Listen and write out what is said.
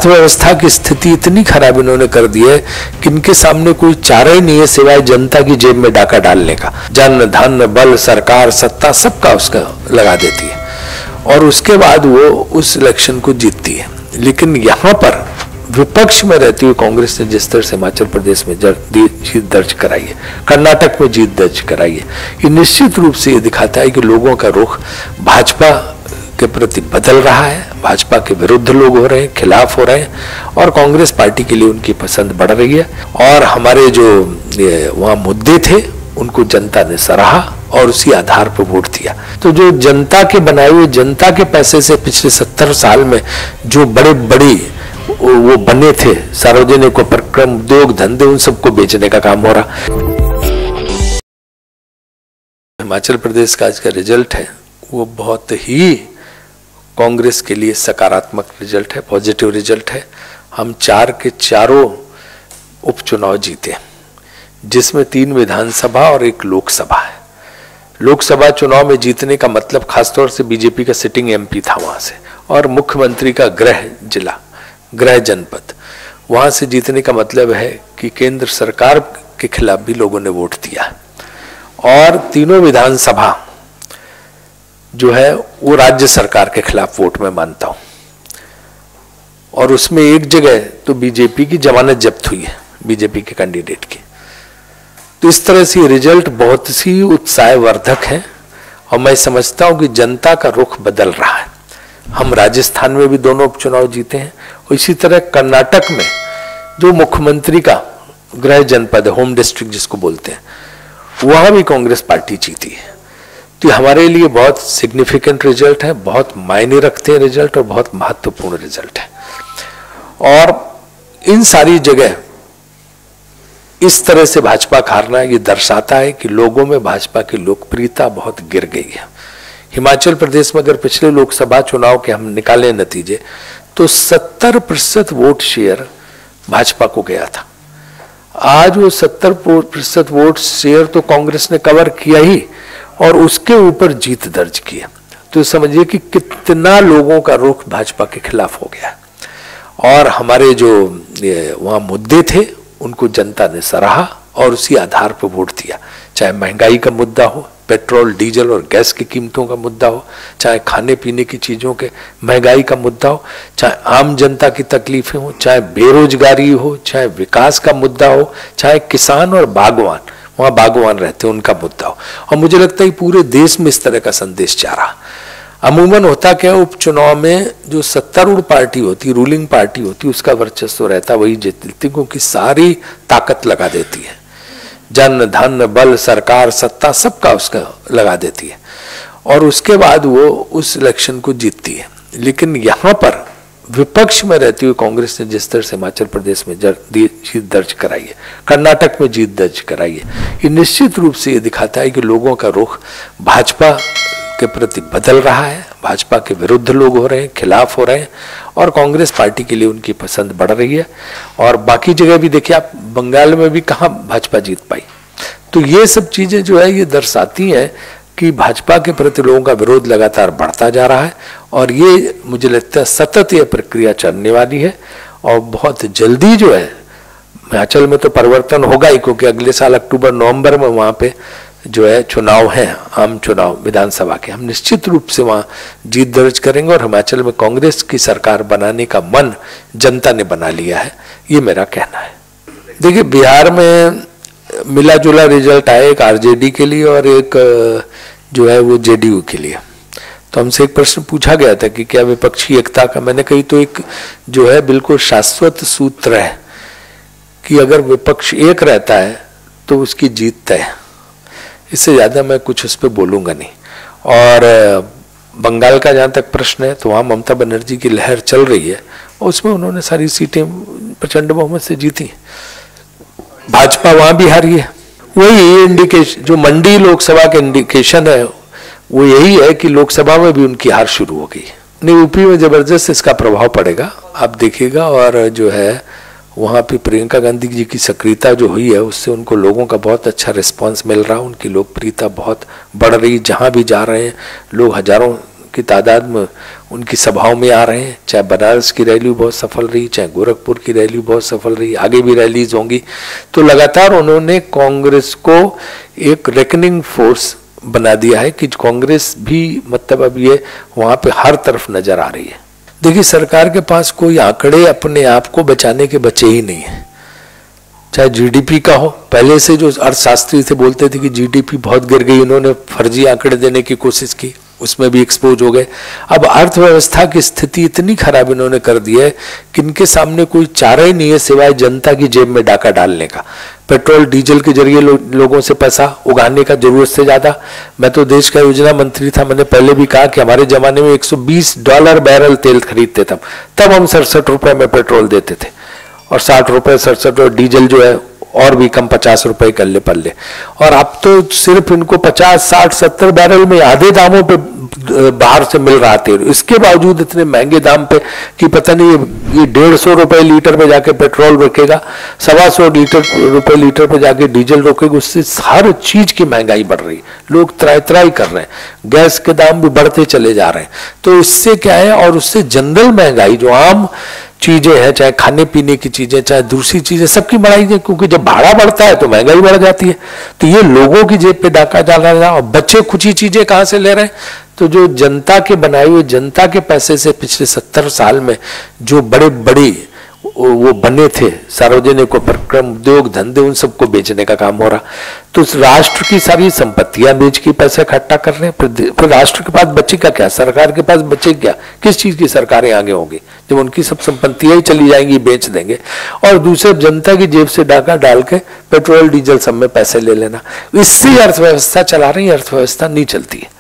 अर्थव्यवस्था की स्थिति इतनी खराब इन्होंने कर दी है कि इनके सामने कोई चारा ही नहीं है सिवाय जनता की जेब में डाका डालने का। जन धन बल सरकार सत्ता सबका उसका लगा देती है और उसके बाद वो उस इलेक्शन को जीतती है। लेकिन यहाँ पर विपक्ष में रहती हुई कांग्रेस ने जिस तरह से हिमाचल प्रदेश में जीत दर्ज कराई है, कर्नाटक में जीत दर्ज कराई है, ये निश्चित रूप से ये दिखाता है कि लोगों का रुख भाजपा के प्रति बदल रहा है, भाजपा के विरुद्ध लोग हो रहे हैं, खिलाफ हो रहे हैं और कांग्रेस पार्टी के लिए उनकी पसंद बढ़ रही है। और हमारे जो वहाँ मुद्दे थे उनको जनता ने सराहा और उसी आधार पर वोट दिया। तो जो जनता के बनाए हुए जनता के पैसे से पिछले 70 साल में जो बड़े बड़े वो बने थे सार्वजनिक उपक्रम उद्योग धंधे, उन सबको बेचने का काम हो रहा। हिमाचल प्रदेश का आज का रिजल्ट है वो बहुत ही कांग्रेस के लिए सकारात्मक रिजल्ट है, पॉजिटिव रिजल्ट है। हम 4 के चारों उपचुनाव जीते जिसमें 3 विधानसभा और 1 लोकसभा है। लोकसभा चुनाव में जीतने का मतलब खासतौर से बीजेपी का सिटिंग एमपी था वहां से, और मुख्यमंत्री का गृह जिला, गृह जनपद, वहां से जीतने का मतलब है कि केंद्र सरकार के खिलाफ भी लोगों ने वोट दिया। और तीनों विधानसभा जो है वो राज्य सरकार के खिलाफ वोट में मानता हूं, और उसमें एक जगह तो बीजेपी की जमानत जब्त हुई है, बीजेपी के कैंडिडेट की। तो इस तरह से रिजल्ट बहुत सी उत्साहवर्धक है और मैं समझता हूं कि जनता का रुख बदल रहा है। हम राजस्थान में भी दोनों उपचुनाव जीते हैं और इसी तरह कर्नाटक में जो मुख्यमंत्री का गृह जनपद है, होम डिस्ट्रिक्ट जिसको बोलते हैं, वहां भी कांग्रेस पार्टी जीती है। तो हमारे लिए बहुत सिग्निफिकेंट रिजल्ट है, बहुत मायने रखते हैं रिजल्ट और बहुत महत्वपूर्ण रिजल्ट है। और इन सारी जगह इस तरह से भाजपा का हारना ये दर्शाता है कि लोगों में भाजपा की लोकप्रियता बहुत गिर गई है। हिमाचल प्रदेश में अगर पिछले लोकसभा चुनाव के हम निकालें नतीजे तो 70% वोट शेयर भाजपा को गया था। आज वो 70% वोट शेयर तो कांग्रेस ने कवर किया ही और उसके ऊपर जीत दर्ज किया। तो समझिए कि कितना लोगों का रुख भाजपा के खिलाफ हो गया। और हमारे जो वहाँ मुद्दे थे उनको जनता ने सराहा और उसी आधार पर वोट दिया। चाहे महंगाई का मुद्दा हो, पेट्रोल डीजल और गैस की कीमतों का मुद्दा हो, चाहे खाने पीने की चीज़ों के महंगाई का मुद्दा हो, चाहे आम जनता की तकलीफें हो, चाहे बेरोजगारी हो, चाहे विकास का मुद्दा हो, चाहे किसान और बागवान, वहाँ बागवान रहते हैं, उनका मुद्दा हो। और मुझे लगता है पूरे देश में इस तरह का संदेश जा रहा। अमूमन होता क्या, उपचुनाव में जो सत्तारूढ़ पार्टी होती, रूलिंग पार्टी होती, उसका वर्चस्व रहता, वही जीतती क्योंकि सारी ताकत लगा देती है, जन धन बल सरकार सत्ता सबका उसका लगा देती है और उसके बाद वो उस इलेक्शन को जीतती है। लेकिन यहाँ पर विपक्ष में रहती हुई कांग्रेस ने जिस तरह से हिमाचल प्रदेश में जीत दर्ज कराई है, कर्नाटक में जीत दर्ज कराई है, ये निश्चित रूप से ये दिखाता है कि लोगों का रुख भाजपा के प्रति बदल रहा है, भाजपा के विरुद्ध लोग हो रहे हैं, खिलाफ हो रहे हैं और कांग्रेस पार्टी के लिए उनकी पसंद बढ़ रही है। और बाकी जगह भी देखिए आप, बंगाल में भी कहाँ भाजपा जीत पाई। तो ये सब चीजें जो है ये दर्शाती हैं कि भाजपा के प्रति लोगों का विरोध लगातार बढ़ता जा रहा है और ये मुझे लगता है सतत ये प्रक्रिया चलने वाली है और बहुत जल्दी जो है हिमाचल में तो परिवर्तन होगा ही, क्योंकि अगले साल अक्टूबर नवंबर में वहाँ पे जो है चुनाव है, आम चुनाव विधानसभा के। हम निश्चित रूप से वहाँ जीत दर्ज करेंगे और हिमाचल में कांग्रेस की सरकार बनाने का मन जनता ने बना लिया है, ये मेरा कहना है। देखिए बिहार में मिला जुला रिजल्ट आया, एक आरजेडी के लिए और एक जो है वो जेडीयू के लिए। तो हमसे एक प्रश्न पूछा गया था कि क्या विपक्षी एकता का, मैंने कही तो एक जो है बिल्कुल शाश्वत सूत्र है कि अगर विपक्ष एक रहता है तो उसकी जीत तय है। इससे ज्यादा मैं कुछ उस पर बोलूंगा नहीं। और बंगाल का जहां तक प्रश्न है तो वहां ममता बनर्जी की लहर चल रही है और उसमें उन्होंने सारी सीटें प्रचंड बहुमत से जीती। भाजपा वहां भी हारी है। वही इंडिकेशन जो मंडी लोकसभा का इंडिकेशन है वो यही है कि लोकसभा में भी उनकी हार शुरू हो गई। नहीं, यूपी में जबरदस्त इसका प्रभाव पड़ेगा, आप देखिएगा। और जो है वहाँ पे प्रियंका गांधी जी की सक्रियता जो हुई है उससे उनको लोगों का बहुत अच्छा रिस्पांस मिल रहा है, उनकी लोकप्रियता बहुत बढ़ रही। जहाँ भी जा रहे हैं लोग हजारों की तादाद में उनकी सभाओं में आ रहे हैं, चाहे बनारस की रैली बहुत सफल रही, चाहे गोरखपुर की रैली बहुत सफल रही, आगे भी रैलीज होंगी। तो लगातार उन्होंने कांग्रेस को एक रेकनिंग फोर्स बना दिया है कि कांग्रेस भी मतलब अब ये वहां पे हर तरफ नजर आ रही है। देखिए, सरकार के पास कोई आंकड़े अपने आप को बचाने के बचे ही नहीं है, चाहे जीडीपी का हो। पहले से जो अर्थशास्त्री थे बोलते थे कि जीडीपी बहुत गिर गई, इन्होंने फर्जी आंकड़े देने की कोशिश की, उसमें भी एक्सपोज हो गए। अब अर्थव्यवस्था की स्थिति इतनी खराब इन्होंने कर दी है कि इनके सामने कोई चारा ही नहीं है सिवाय जनता की जेब में डाका डालने का। पेट्रोल डीजल के जरिए लोगों से पैसा उगाने का जरूरत से ज्यादा। मैं तो देश का योजना मंत्री था, मैंने पहले भी कहा कि हमारे जमाने में $120 बैरल तेल खरीदते तब हम 67 रुपए में पेट्रोल देते थे, और 60 रुपए 67 डीजल जो है और भी कम 50 रुपए कर ले पल्ले। और अब तो सिर्फ इनको 50, 60, 70 बैरल में आधे दामों पे बाहर से मिल रहा तेल, इसके बावजूद इतने महंगे दाम पे कि पता नहीं ये 150 रुपए लीटर पे जाके पेट्रोल रुकेगा, 125 रुपए लीटर पे जाके डीजल रुकेगा। उससे हर चीज की महंगाई बढ़ रही, लोग त्राई कर रहे हैं, गैस के दाम भी बढ़ते चले जा रहे हैं। तो इससे क्या है, और उससे जनरल महंगाई जो आम चीजें हैं, चाहे खाने पीने की चीजें, चाहे दूसरी चीजें, सबकी बढ़ाई है, क्योंकि जब भाड़ा बढ़ता है तो महंगाई बढ़ जाती है। तो ये लोगों की जेब पे डाका डाल रहा है, और बच्चे कुछ ही चीजें कहां से ले रहे हैं। तो जो जनता के बनाए हुए, जनता के पैसे से पिछले 70 साल में जो बड़े बड़े वो बने थे सार्वजनिक उपक्रम, उद्योग धंधे, उन सबको बेचने का काम हो रहा। तो उस राष्ट्र की सारी संपत्तियां बेच के पैसा इकट्ठा कर रहे हैं। फिर राष्ट्र के पास बचे का क्या, सरकार के पास बचे क्या, किस चीज की सरकारें आगे होंगी जब उनकी सब संपत्तियां ही चली जाएंगी, बेच देंगे। और दूसरे जनता की जेब से डाका डाल के पेट्रोल डीजल सब में पैसे ले लेना, इससे अर्थव्यवस्था चला रही है, अर्थव्यवस्था नहीं चलती है।